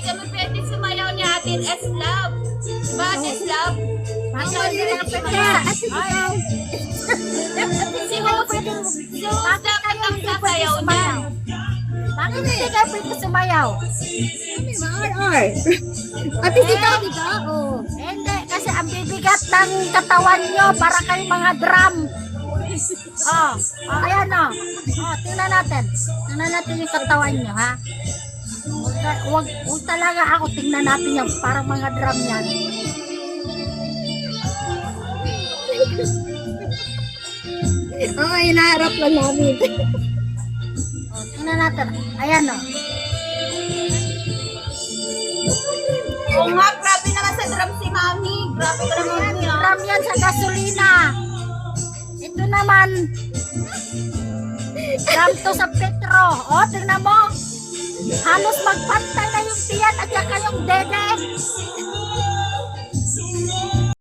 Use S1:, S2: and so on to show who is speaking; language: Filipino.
S1: kami pwede sumayaw ni Atin S-Love. Diba, S-Love?
S2: Masyal din ang pwede.
S1: Si Host dapat ang sasayaw niya.
S2: Bakit hindi kayo pwede sumayaw?
S3: RR. Ate dito, dito. Oh.
S2: Hindi, kasi ang bibigat ng katawan nyo para kayong mga drum. Ayan o. Tingnan natin. Tingnan natin yung katawan nyo, ha? Huwag talaga ako. Tingnan natin yan. Parang mga drum yan.
S3: Hinaharap lang namin.
S2: Tingnan natin. Ayan o.
S1: Oo nga, grabe naman sa drum si Mami. Grabe ka naman niya.
S2: Drum yan sa gasolina. Ito naman. Drum to sa petro. O, tingnan mo. Halos magpantay na yung tiyan at saka yung dede.